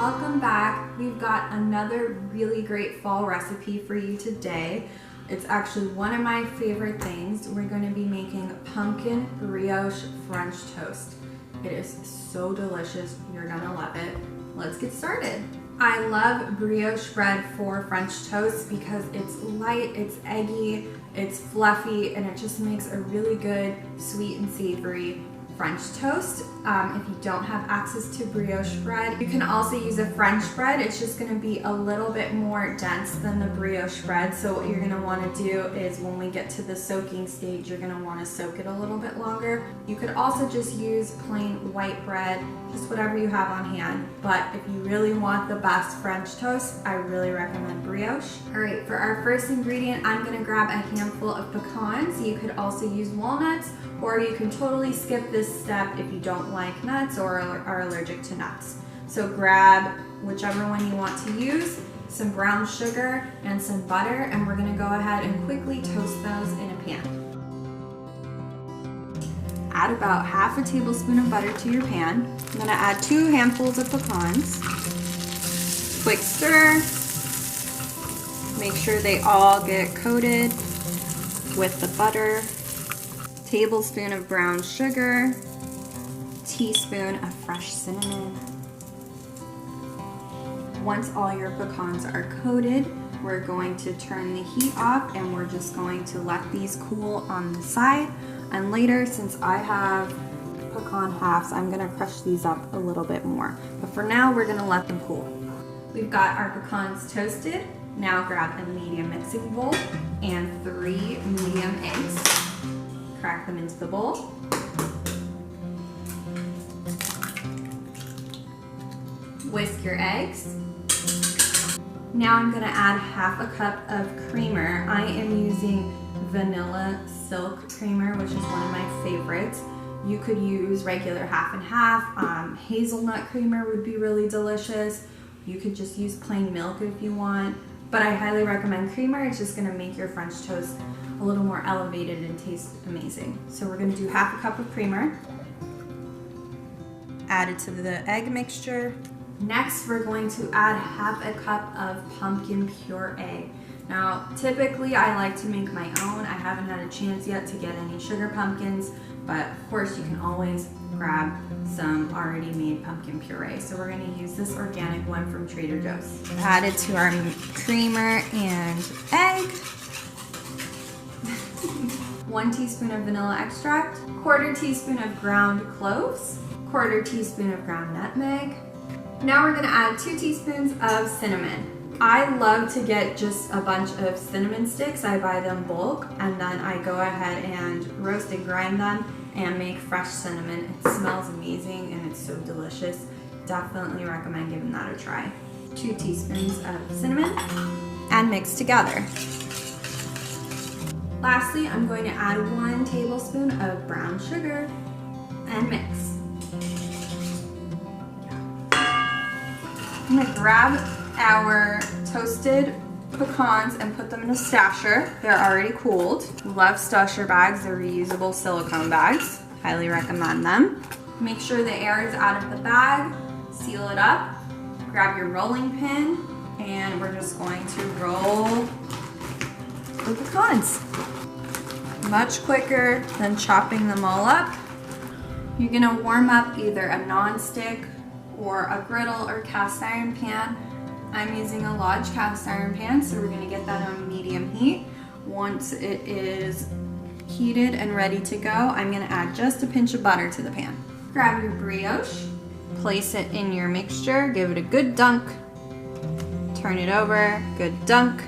welcome back. We've got another really great fall recipe for you today. It's actually one of my favorite things. We're going to be making pumpkin brioche French toast. It is so delicious. You're gonna love it. Let's get started. I love brioche bread for French toast because it's light, it's eggy, it's fluffy, and it just makes a really good sweet and savory French toast. If you don't have access to brioche bread, you can also use a French bread. It's just going to be a little bit more dense than the brioche bread. So what you're going to want to do is when we get to the soaking stage, you're going to want to soak it a little bit longer. You could also just use plain white bread, just whatever you have on hand. But if you really want the best French toast, I really recommend brioche. All right, for our first ingredient, I'm going to grab a handful of pecans. You could also use walnuts, or you can totally skip this step if you don't like nuts or are allergic to nuts. So grab whichever one you want to use, some brown sugar and some butter, and we're gonna go ahead and quickly toast those in a pan. Add about half a tablespoon of butter to your pan. I'm gonna add 2 handfuls of pecans. Quick stir. Make sure they all get coated with the butter. Tablespoon of brown sugar, teaspoon of fresh cinnamon. Once all your pecans are coated, we're going to turn the heat off and we're just going to let these cool on the side. And later, since I have pecan halves, I'm gonna crush these up a little bit more. But for now, we're gonna let them cool. We've got our pecans toasted. Now grab a medium mixing bowl and 3 medium eggs. Crack them into the bowl. Whisk your eggs. Now I'm going to add half a cup of creamer. I am using vanilla silk creamer, which is one of my favorites. You could use regular half and half. Hazelnut creamer would be really delicious. You could just use plain milk if you want, but I highly recommend creamer. It's just going to make your French toast a little more elevated and taste amazing. So we're going to do half a cup of creamer. Add it to the egg mixture. Next, we're going to add half a cup of pumpkin puree. Now, typically I like to make my own. I haven't had a chance yet to get any sugar pumpkins, but of course you can always grab some already made pumpkin puree. So we're going to use this organic one from Trader Joe's. Add it to our creamer and egg. 1 teaspoon of vanilla extract, 1/4 teaspoon of ground cloves, 1/4 teaspoon of ground nutmeg. Now we're gonna add 2 teaspoons of cinnamon. I love to get just a bunch of cinnamon sticks. I buy them bulk and then I go ahead and roast and grind them and make fresh cinnamon. It smells amazing and it's so delicious. Definitely recommend giving that a try. 2 teaspoons of cinnamon and mix together. Lastly, I'm going to add 1 tablespoon of brown sugar and mix. I'm going to grab our toasted pecans and put them in a stasher. They're already cooled. Love stasher bags. They're reusable silicone bags. Highly recommend them. Make sure the air is out of the bag. Seal it up. Grab your rolling pin and we're just going to roll the pecans. Much quicker than chopping them all up. You're gonna warm up either a non-stick or a griddle or cast iron pan. I'm using a Lodge cast iron pan, so we're gonna get that on medium heat. Once it is heated and ready to go, I'm gonna add just a pinch of butter to the pan. Grab your brioche, place it in your mixture, give it a good dunk, turn it over, good dunk,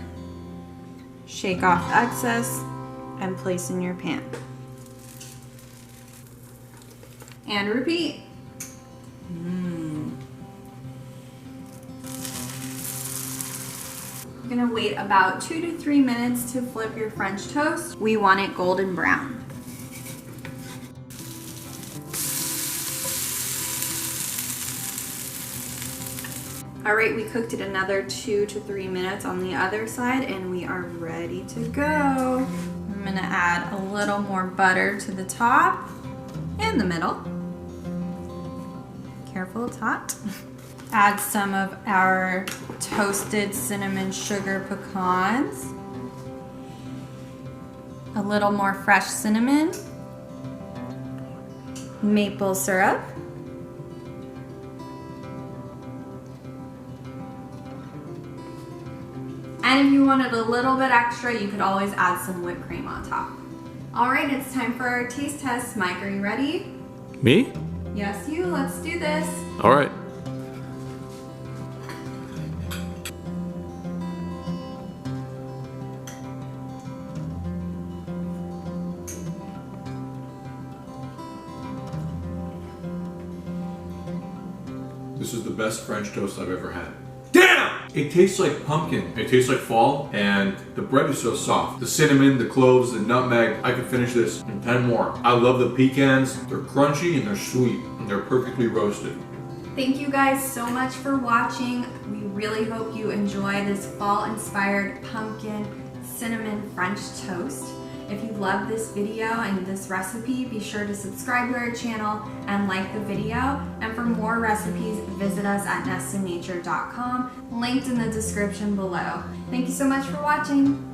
shake off the excess, and place in your pan. And repeat. You're gonna wait about 2 to 3 minutes to flip your French toast. We want it golden brown. All right, we cooked it another 2 to 3 minutes on the other side and we are ready to go. I'm gonna add a little more butter to the top and the middle. Careful, it's hot. Add some of our toasted cinnamon sugar pecans. A little more fresh cinnamon. Maple syrup. And if you wanted a little bit extra, you could always add some whipped cream on top. All right, it's time for our taste test. Mike, are you ready? Me? Yes, you. Let's do this. All right. This is the best French toast I've ever had. Damn! It tastes like pumpkin. It tastes like fall, and the bread is so soft. The cinnamon, the cloves, the nutmeg. I could finish this in 10 more. I love the pecans. They're crunchy and they're sweet, and they're perfectly roasted. Thank you guys so much for watching. We really hope you enjoy this fall-inspired pumpkin cinnamon French toast. If you love this video and this recipe, be sure to subscribe to our channel and like the video. And for more recipes, visit us at nestednature.com, linked in the description below. Thank you so much for watching.